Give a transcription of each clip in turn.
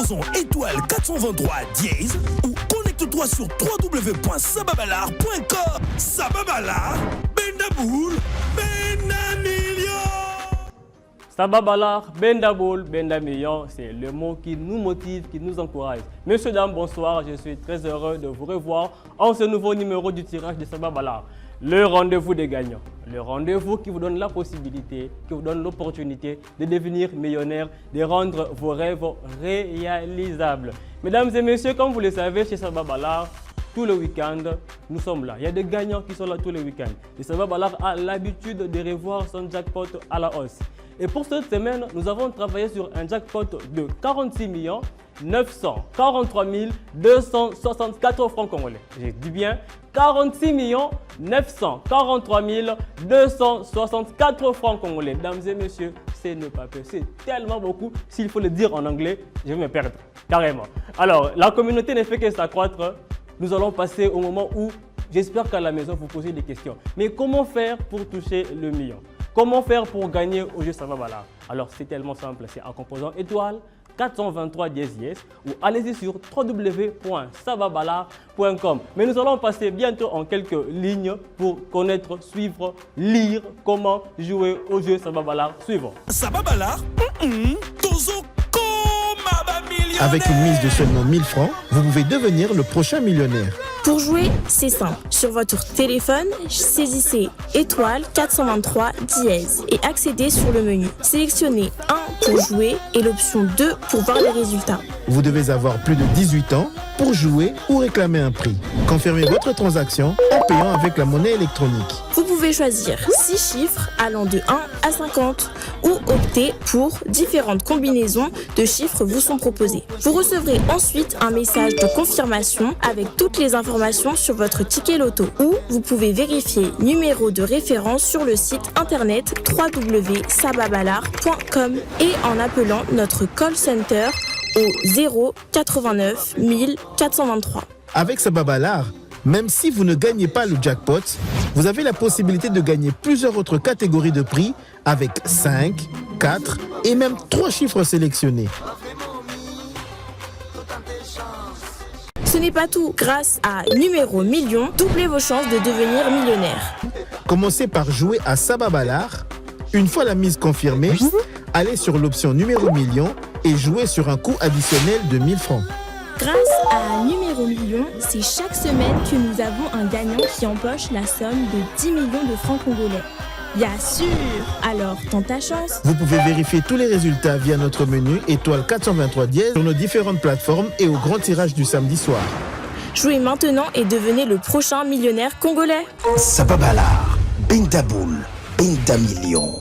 composant étoile 423 dièse ou connecte-toi sur www.sababalar.com. Sababalar, Bendaboul, Bendamillion. Sababalar, Bendaboul, Bendamillion, c'est le mot qui nous motive, qui nous encourage. Messieurs, dames, bonsoir. Je suis très heureux de vous revoir en ce nouveau numéro du tirage de Sababalar. Le rendez-vous des gagnants. Le rendez-vous qui vous donne la possibilité, qui vous donne l'opportunité de devenir millionnaire, de rendre vos rêves réalisables. Mesdames et messieurs, comme vous le savez, chez Sababalar, tous les week-ends, nous sommes là. Il y a des gagnants qui sont là tous les week-ends. Et Sababalar a l'habitude de revoir son jackpot à la hausse. Et pour cette semaine, nous avons travaillé sur un jackpot de 46 943 264 francs congolais. Je dis bien 46 943 264 francs congolais. Mesdames et messieurs, c'est ne pas peu. C'est tellement beaucoup. S'il faut le dire en anglais, je vais me perdre carrément. Alors, la communauté ne fait que s'accroître. Nous allons passer au moment où j'espère qu'à la maison, vous posez des questions. Mais comment faire pour toucher le million? Comment faire pour gagner au jeu Sababalar? Alors, c'est tellement simple. C'est en composant étoile 423 dièse ou allez-y sur www.sababalar.com. Mais nous allons passer bientôt en quelques lignes pour connaître, suivre, lire comment jouer au jeu Sababalar suivant. Sababalar, avec une mise de seulement 1000 francs, vous pouvez devenir le prochain millionnaire. Pour jouer, c'est simple. Sur votre téléphone, saisissez étoile 423 dièse et accédez sur le menu. Sélectionnez 1 pour jouer et l'option 2 pour voir les résultats. Vous devez avoir plus de 18 ans pour jouer ou réclamer un prix. Confirmez votre transaction en payant avec la monnaie électronique. Vous pouvez choisir 6 chiffres allant de 1 à 50 ou opter pour différentes combinaisons de chiffres vous sont proposées. Vous recevrez ensuite un message de confirmation avec toutes les informations sur votre ticket loto ou vous pouvez vérifier numéro de référence sur le site internet www.sababalar.com et en appelant notre call center au 0 89 423. Avec Sababalar, même si vous ne gagnez pas le jackpot, vous avez la possibilité de gagner plusieurs autres catégories de prix avec 5, 4 et même 3 chiffres sélectionnés. Ce n'est pas tout. Grâce à Numéro Million, doublez vos chances de devenir millionnaire. Commencez par jouer à Sababalar. Une fois la mise confirmée, allez sur l'option Numéro Million et jouez sur un coût additionnel de 1000 francs. Grâce à Numéro Million, c'est chaque semaine que nous avons un gagnant qui empoche la somme de 10 millions de francs congolais. Bien sûr! Alors, tente ta chance. Vous pouvez vérifier tous les résultats via notre menu étoile 423 dièse sur nos différentes plateformes et au grand tirage du samedi soir. Jouez maintenant et devenez le prochain millionnaire congolais. Sababalar, Bendaboul, Bendamillion.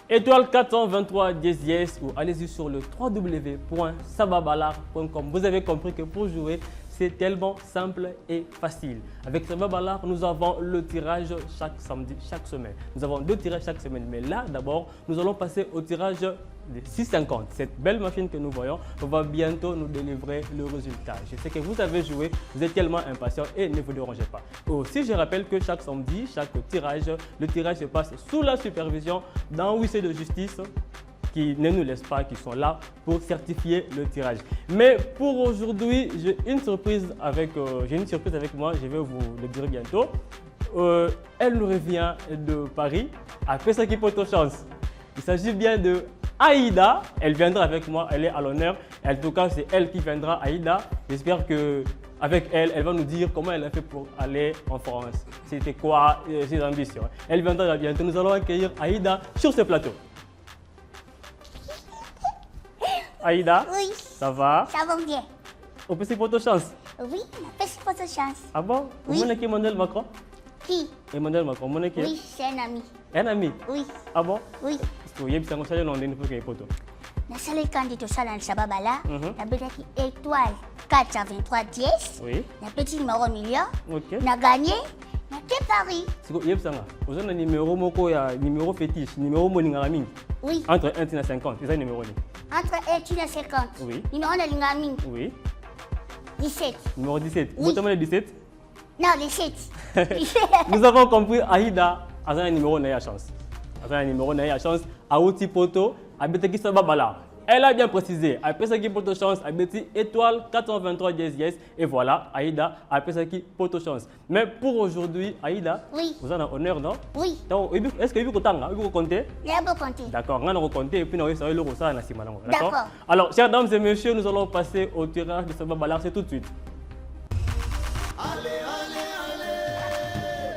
Étoile 423 dièse ou allez-y sur le www.sababalar.com. Vous avez compris que pour jouer, c'est tellement simple et facile. Avec Sababalar, nous avons le tirage chaque samedi, chaque semaine. Nous avons 2 tirages chaque semaine. Mais là, d'abord, nous allons passer au tirage de 650. Cette belle machine que nous voyons va bientôt nous délivrer le résultat. Je sais que vous avez joué, vous êtes tellement impatient et ne vous dérangez pas. Aussi, je rappelle que chaque samedi, chaque tirage, le tirage se passe sous la supervision d'un huissier de justice qui ne nous laissent pas, qui sont là pour certifier le tirage. Mais pour aujourd'hui, j'ai une surprise avec moi, je vais vous le dire bientôt. Elle nous revient de Paris, à Pesaki Poto Chance. Il s'agit bien de Aïda. Elle viendra avec moi, elle est à l'honneur. En tout cas, c'est elle qui viendra, Aïda. J'espère qu'avec elle, elle va nous dire comment elle a fait pour aller en France. C'était quoi ses ambitions. Elle viendra bientôt. Nous allons accueillir Aïda sur ce plateau. Aïda, oui. Ça va? Ça va bien. Au petit Poto Chance? Oui, on a fait photo chance. Ah bon? Oui. Vous connaissez Emmanuel Macron? Qui? Emmanuel Macron, vous connaissez? Oui, c'est un ami. Un ami? Oui. Ah bon? Oui. Parce que vous avez un challenge dans les photos. Na sali candidat sala Sababalar, na betaki étoile 423 dièse. Oui. Na petit numéro million. Ok. Na gagné. Na te Paris. C'est quoi? Vous avez un numéro moko, numéro fétiche, numéro moningaraming. Oui. Entre 1 et 50, c'est ça le numéro? Entre 1 et 50. Oui. Numéro de l'ingaming. Oui. 17. Numéro 17. Oui. Vous avez le 17? Non, 17. Nous avons compris, Aïda a un numéro n'a chance. A un numéro n'a chance. A outil poto, a betaki Sababalar. elle a bien précisé. Après ça qui porte chance, Abeti étoile 423 dièse dièse. Et voilà, Aïda, après ça qui porte chance. Mais pour aujourd'hui, Aïda, Oui. vous en avez honneur, non? Oui. Est-ce que vous comptez? Il y a beaucoup compter. D'accord, on va compter et puis on va savoir le ressort. D'accord. D'accord. Alors, chers dames et messieurs, nous allons passer au tirage de Saba Balar, c'est tout de suite.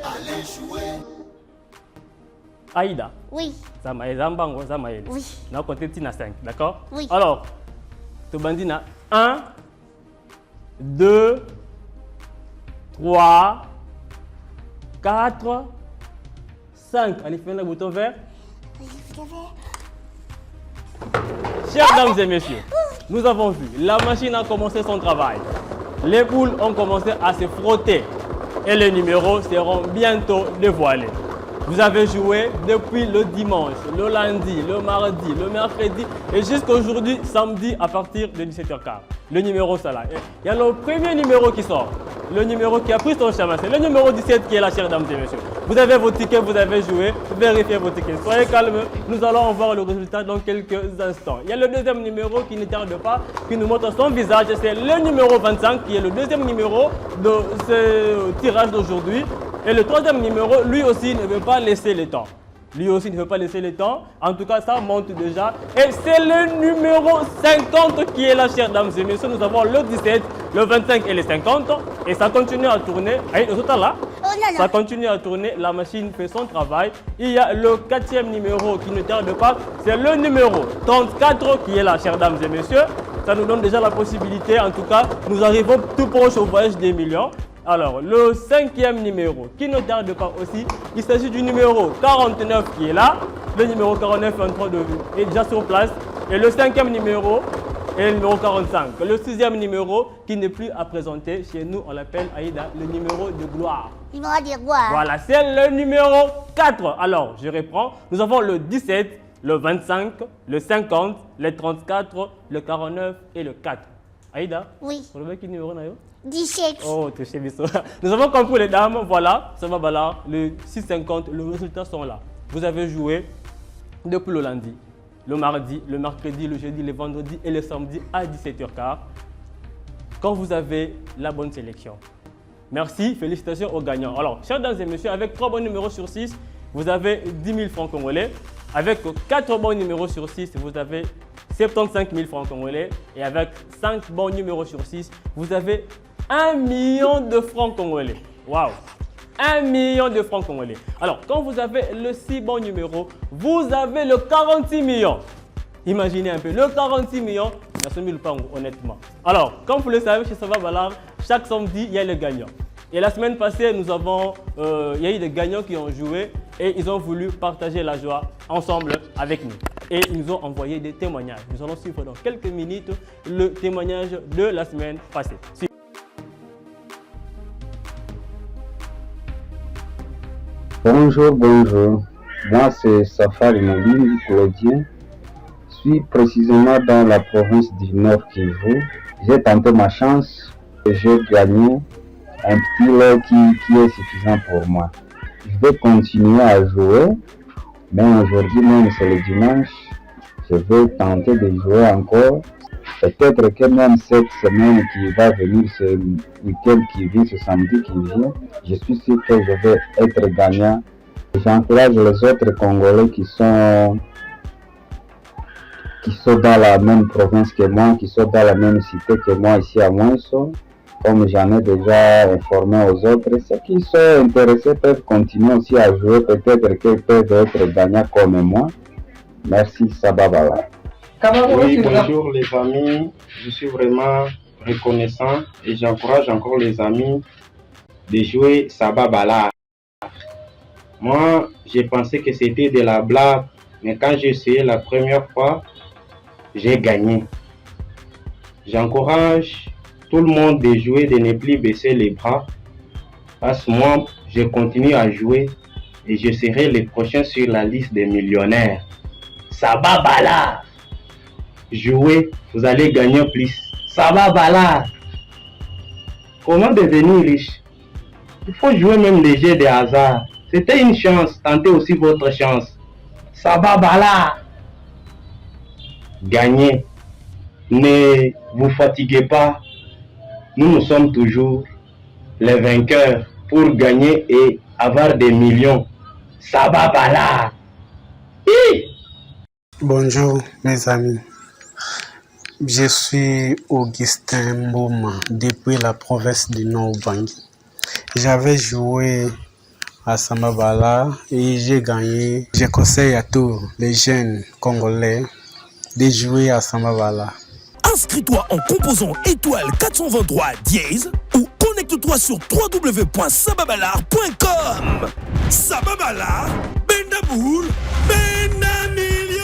Allez jouer. Aïda. Oui. Zamaël. Oui. On a compté Tina 5, d'accord? Oui. Alors, tu bandis 1, 2, 3, 4, 5. Allez, fais le bouton vert. Chers dames et messieurs, nous avons vu, la machine a commencé son travail. Les boules ont commencé à se frotter et les numéros seront bientôt dévoilés. Vous avez joué depuis le dimanche, le lundi, le mardi, le mercredi et jusqu'à aujourd'hui, samedi à partir de 17h15. Le numéro c'est là. Il y a le premier numéro qui sort. Le numéro qui a pris son chemin, c'est le numéro 17 qui est là, chers dames et messieurs. Vous avez vos tickets, vous avez joué, vérifiez vos tickets. Soyez calmes, nous allons voir le résultat dans quelques instants. Il y a le deuxième numéro qui ne tarde pas, qui nous montre son visage. C'est le numéro 25 qui est le deuxième numéro de ce tirage d'aujourd'hui. Et le troisième numéro, lui aussi, ne veut pas laisser le temps. Lui aussi ne veut pas laisser le temps. En tout cas, ça monte déjà. Et c'est le numéro 50 qui est là, chers dames et messieurs. Nous avons le 17, le 25 et le 50. Et ça continue à tourner. Là, ça continue à tourner. La machine fait son travail. Il y a le quatrième numéro qui ne tarde pas. C'est le numéro 34 qui est là, chers dames et messieurs. Ça nous donne déjà la possibilité. En tout cas, nous arrivons tout proche au voyage des millions. Alors, le cinquième numéro qui ne tarde pas aussi, il s'agit du numéro 49 qui est là. Le numéro 49 est déjà sur place. Et le cinquième numéro est le numéro 45. Le sixième numéro qui n'est plus à présenter, chez nous on l'appelle Aïda, le numéro de gloire. Numéro de gloire. Voilà, c'est le numéro 4. Alors, je reprends. Nous avons le 17, le 25, le 50, le 34, le 49 et le 4. Aïda, Oui. pour le mec qui numéro 17. Oh, touché biso. Nous avons compris les dames, voilà, ça va balar, le 6,50, les résultats sont là. Vous avez joué depuis le lundi, le mardi, le mercredi, le jeudi, le vendredi et le samedi à 17h15, quand vous avez la bonne sélection. Merci, félicitations aux gagnants. Alors, chers dames et messieurs, avec 3 bons numéros sur 6, vous avez 10 000 francs congolais. Avec 4 bons numéros sur 6, vous avez 75 000 francs congolais. Et avec 5 bons numéros sur 6, vous avez 1 million de francs congolais. Waouh! 1 million de francs congolais. Alors, quand vous avez le 6 bons numéros, vous avez le 46 millions. Imaginez un peu, le 46 millions, il y a 100 000 francs honnêtement. Alors, comme vous le savez, chez Saba Balar, chaque samedi, il y a les gagnants. Et la semaine passée, il y a eu des gagnants qui ont joué et ils ont voulu partager la joie ensemble avec nous. Et ils nous ont envoyé des témoignages. Nous allons suivre dans quelques minutes le témoignage de la semaine passée. Bonjour. Moi, c'est Safari Mobile, Claudien. Je suis précisément dans la province du Nord Kivu. J'ai tenté ma chance et j'ai gagné un petit lot qui est suffisant pour moi. Je vais continuer à jouer, mais aujourd'hui même c'est le dimanche. Je vais tenter de jouer encore. Peut-être que même cette semaine qui va venir, ce week-end qui vient, ce samedi qui vient, je suis sûr que je vais être gagnant. J'encourage les autres Congolais qui sont dans la même province que moi, qui sont dans la même cité que moi ici à Mouesso. Comme j'en ai déjà informé aux autres, ceux qui sont intéressés peuvent continuer aussi à jouer. Peut-être qu'ils peuvent être gagnants comme moi. Merci, Saba Balar. Oui, bonjour les amis, je suis vraiment reconnaissant et j'encourage encore les amis de jouer Saba Balar. Moi, j'ai pensé que c'était de la blague, mais quand j'ai essayé la première fois, j'ai gagné. J'encourage tout le monde de jouer, de ne plus baisser les bras, parce que moi, je continue à jouer et je serai le prochain sur la liste des millionnaires. Saba Balar. Jouez, vous allez gagner plus. Saba Balar. Comment devenir riche? Il faut jouer même les jeux de hasard. C'était une chance, tentez aussi votre chance. Saba Balar. gagnez. Ne vous fatiguez pas. Nous sommes toujours les vainqueurs pour gagner et avoir des millions. Ça va pas là. Bonjour mes amis. Je suis Augustin Mboma depuis la province du Nord-Ubangi. J'avais joué à Sambabala et j'ai gagné. Je conseille à tous les jeunes Congolais de jouer à Sambabala. Inscris-toi en composant étoile 423 dièse ou connecte-toi sur www.sababalar.com. Sababalar, Bendaboul, Benamilio.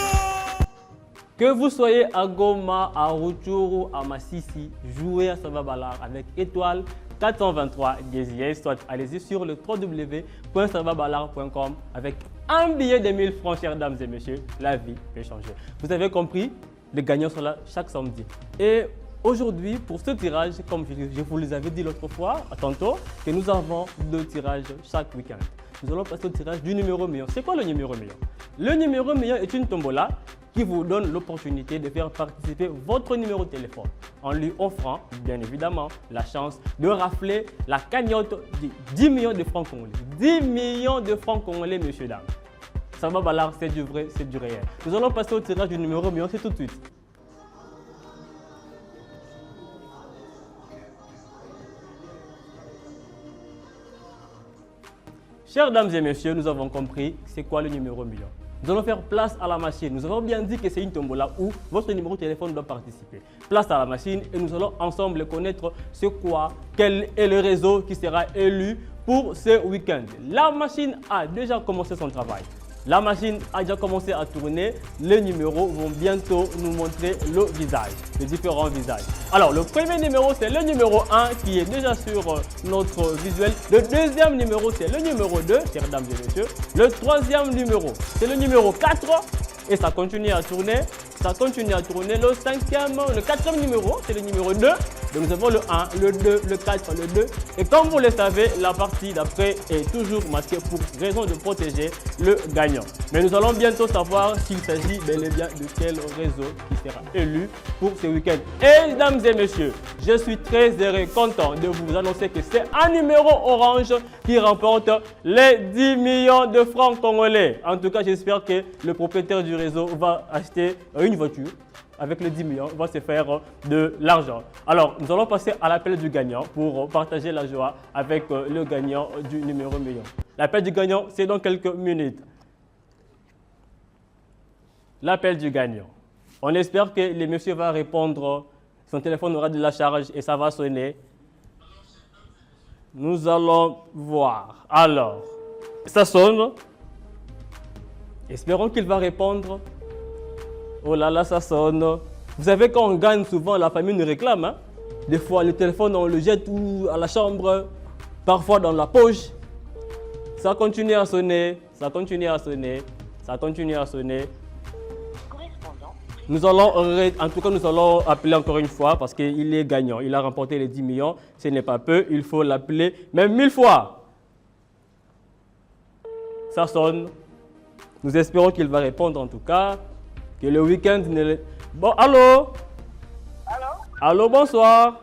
Que vous soyez à Goma, à Rutshuru, à Massissi, jouez à Sababalar avec étoile 423 dièse. Soit allez-y sur le www.sababalar.com avec un billet de 1000 francs, chères dames et messieurs. La vie peut changer. Vous avez compris? Les gagnants sont là chaque samedi. Et aujourd'hui, pour ce tirage, comme je vous les avais dit l'autre fois, tantôt, que nous avons 2 tirages chaque week-end. Nous allons passer au tirage du numéro million. C'est quoi le numéro million? Le numéro million est une tombola qui vous donne l'opportunité de faire participer votre numéro de téléphone en lui offrant, bien évidemment, la chance de rafler la cagnotte de 10 millions de francs congolais. 10 millions de francs congolais, messieurs, dames. Sababalar, c'est du vrai, c'est du réel. Nous allons passer au tirage du numéro million, c'est tout de suite. Chères dames et messieurs, nous avons compris c'est quoi le numéro million. Nous allons faire place à la machine. Nous avons bien dit que c'est une tombola où votre numéro de téléphone doit participer. Place à la machine et nous allons ensemble connaître quel est le réseau qui sera élu pour ce week-end. La machine a déjà commencé son travail. La machine a déjà commencé à tourner. Les numéros vont bientôt nous montrer le visage, les différents visages. Alors, le premier numéro, c'est le numéro 1 qui est déjà sur notre visuel. Le deuxième numéro, c'est le numéro 2, chères dames et messieurs. Le troisième numéro, c'est le numéro 4 et ça continue à tourner. Ça continue à tourner. Le quatrième numéro, c'est le numéro 2. Donc nous avons le 1, le 2, le 4, le 2. Et comme vous le savez, la partie d'après est toujours masquée pour raison de protéger le gagnant. Mais nous allons bientôt savoir s'il s'agit bel et bien de quel réseau qui sera élu pour ce week-end. Et mesdames et messieurs, je suis très heureux, content de vous annoncer que c'est un numéro orange qui remporte les 10 millions de francs congolais. En tout cas, j'espère que le propriétaire du réseau va acheter une voiture. Avec les 10 millions, va se faire de l'argent. Alors, nous allons passer à l'appel du gagnant pour partager la joie avec le gagnant du numéro million. L'appel du gagnant, c'est dans quelques minutes. L'appel du gagnant. On espère que le monsieur va répondre. Son téléphone aura de la charge et ça va sonner. Nous allons voir. Alors, ça sonne. Espérons qu'il va répondre. Oh là là, ça sonne. Vous savez, quand on gagne, souvent la famille nous réclame. Hein? Des fois, le téléphone, on le jette à la chambre, parfois dans la poche. Ça continue à sonner, ça continue à sonner, ça continue à sonner. Nous allons, en tout cas, nous allons appeler encore une fois parce qu'il est gagnant. Il a remporté les 10 millions. Ce n'est pas peu, il faut l'appeler même 1000 fois. Ça sonne. Nous espérons qu'il va répondre en tout cas. Que le week-end ne... Bon, allô? Allô? Allô, bonsoir.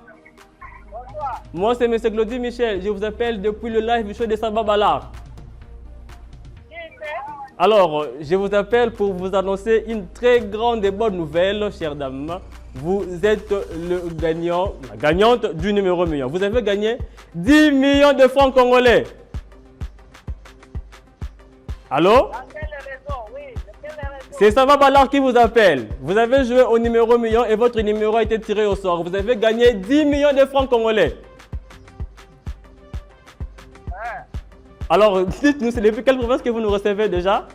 Bonsoir. Moi, c'est M. Claudie Michel. Je vous appelle depuis le live show de Sababalar. Alors, je vous appelle pour vous annoncer une très grande et bonne nouvelle, chère dame. Vous êtes le gagnant, la gagnante du numéro million. Vous avez gagné 10 millions de francs congolais. Allô? C'est Sababalar qui vous appelle. Vous avez joué au numéro million et votre numéro a été tiré au sort. Vous avez gagné 10 millions de francs congolais. Alors, dites-nous, c'est depuis quelle province que vous nous recevez déjà?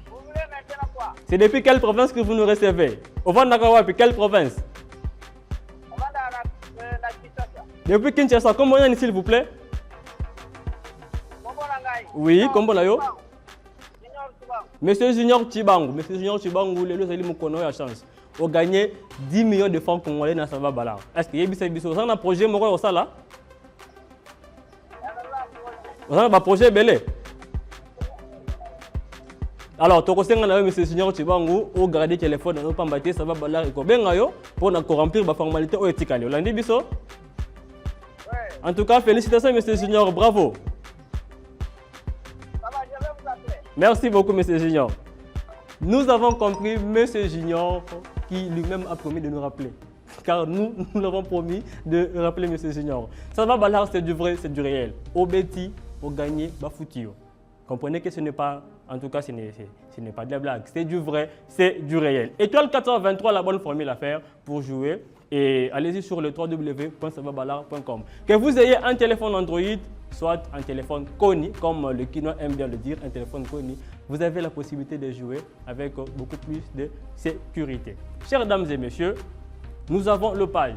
Vous voulez maintenant quoi? C'est depuis quelle province que vous nous recevez? Au Vandakawa, depuis quelle province? Depuis Kinshasa. Comment on est, s'il vous plaît? Oui, comment on est? Monsieur Junior Chibangu, le Lozali Mukono a chance. Vous gagnez 10 millions de francs congolais dans Sababalar. Est-ce qu'il y a un projet au Sala? Vous avez un projet belé? Alors, tu sais que M. Junior Chibangu, au garder le téléphone dans nos pambatés, ça va balar et kobengayo pour remplir la formalité au éthicale. Lundi biso. En tout cas, félicitations M. Junior, bravo. Ça va, je vais vous appeler. Merci beaucoup M. Junior. Nous avons compris M. Junior qui lui-même a promis de nous rappeler. Car nous l'avons promis de rappeler M. Junior. Ça va balar, c'est du vrai, c'est du réel. Au bêti, au gagné, bafoutio. Comprenez que ce n'est pas, en tout cas, ce n'est pas de la blague. C'est du vrai, c'est du réel. Étoile 423, la bonne formule à faire pour jouer. Et allez-y sur le www.savabalar.com. Que vous ayez un téléphone Android, soit un téléphone Kony, comme le Kinois aime bien le dire, un téléphone Kony, vous avez la possibilité de jouer avec beaucoup plus de sécurité. Chères dames et messieurs, nous avons le page.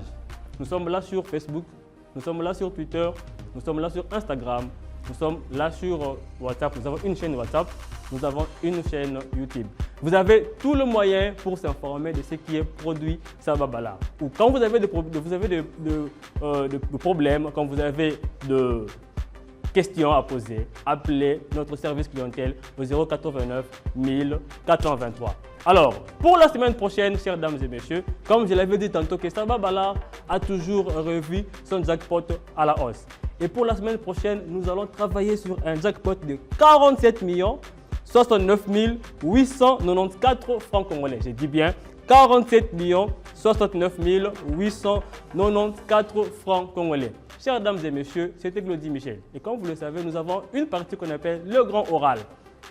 Nous sommes là sur Facebook, nous sommes là sur Twitter, nous sommes là sur Instagram, nous sommes là sur WhatsApp, nous avons une chaîne WhatsApp, nous avons une chaîne YouTube. Vous avez tout le moyen pour s'informer de ce qui est produit Sababala. Ou quand vous avez des problèmes, quand vous avez des questions à poser, appelez notre service clientèle au 089 1423. Alors, pour la semaine prochaine, chères dames et messieurs, comme je l'avais dit tantôt, que Sababala a toujours revu son jackpot à la hausse. Et pour la semaine prochaine, nous allons travailler sur un jackpot de 47 69 894 francs congolais. Je dis bien 47 69 894 francs congolais. Chères dames et messieurs, c'était Claudie Michel. Et comme vous le savez, nous avons une partie qu'on appelle le grand oral.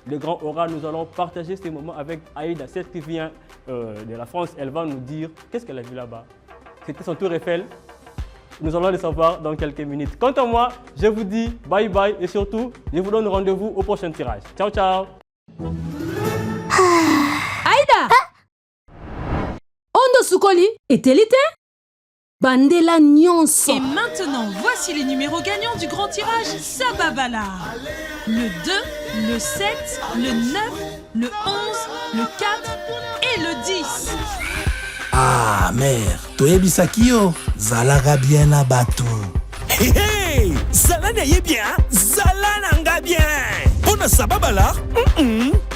Le grand oral, nous allons partager ces moments avec Aïda, celle qui vient de la France. Elle va nous dire qu'est-ce qu'elle a vu là-bas. C'était son tour Eiffel. Nous allons le savoir dans quelques minutes. Quant à moi, je vous dis bye bye et surtout, je vous donne rendez-vous au prochain tirage. Ciao, ciao. Aïda! Ondo Sukoli et Telite? Bandela Nyonso. Et maintenant, voici les numéros gagnants du grand tirage Sababala. Le 2, le 7, le 9, le 11, le 4 et le 10. Ah, mère, toyebisaki yo, zalaga bien na bato. Hey, hey, zalana ye bien, zalana nga bien. Pona Sababala,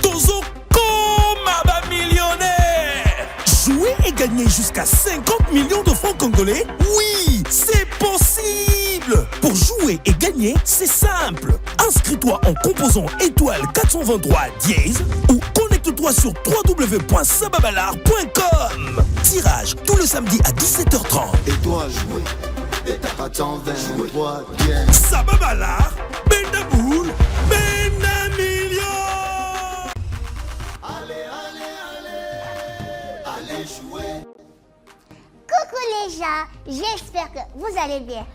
tozo koma ba millionnaire. Jouer et gagner jusqu'à 50 millions de francs congolais? Oui, c'est possible. Pour jouer et gagner, c'est simple. Inscris-toi en composant étoile 423 dièse ou connecte-toi sur www.sababalar.com. Tirage tout le samedi à 17h30. Étoile jouer, bêta 423 dièse. Sababalar, benda boule, benda million. Allez jouer. Coucou les gens, j'espère que vous allez bien.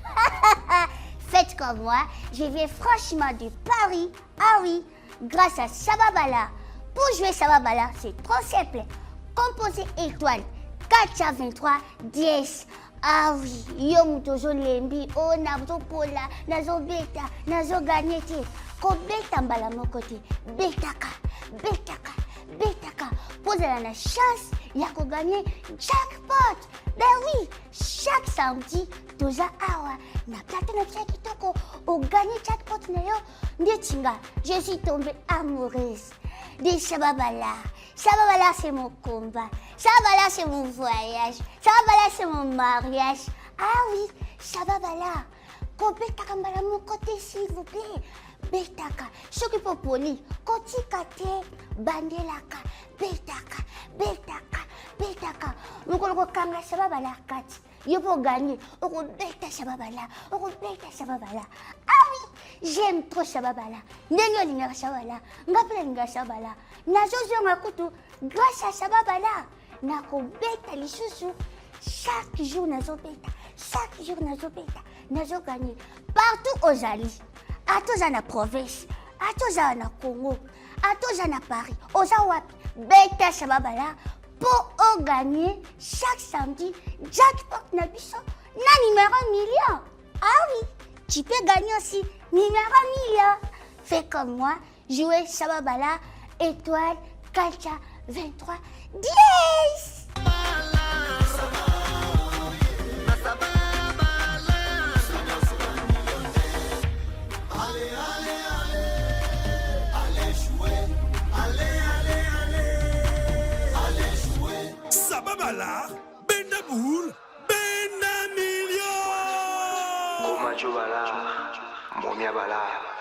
Faites comme moi, je viens franchement de Paris. Ah oui, grâce à Sababala. Pour jouer Sababala, c'est trop simple. Composez étoile 423 10. Ah oui, yo mutozo lembi, oh nazo pola, nazo beta, nazo gagnete. Ko beta mbala mokote, betaka, betaka, betaka. Posez la chance, ya ko gagner jackpot. Ben oui, chaque samedi, toza awa, na plate na pia kitoko, au gagner jackpot na yo, ndetinga. Je suis tombée amoureuse de Sababala. Sababala, c'est mon combat. Sababala, c'est mon voyage. Sababala, c'est mon mariage. Ah oui, Sababala. Kobetaka mbala mon côté, s'il vous plaît. Betaka. Choki popoli. Koti kate. Bandelaka. Betaka. Betaka. Betaka. Mukolo kanga Sababala kati. Yo pour gagner. Oko beta Sababala. Oko beta Sababala. Ah oui, j'aime trop Sababala. Nenyo linga Sababala. Ngapela linga Sababala. Nazozo ngakutu grâce à Sababala. Nako beta lisusu. Chaque jour nazo beta. Chaque jour nazo beta. Nazo gagner. Partout aux alliés. À tous en province. À tous en Congo. À tous en Paris. Aux Awapi. Beta Sababala. Pour gagner chaque samedi jackpot nabiso na numéro million. Ah oui, tu peux gagner aussi numéro million. Fais comme moi, jouer Sababala, étoile, 423, 10. Allez jouer, allez Jojo Bala, Momia Bala.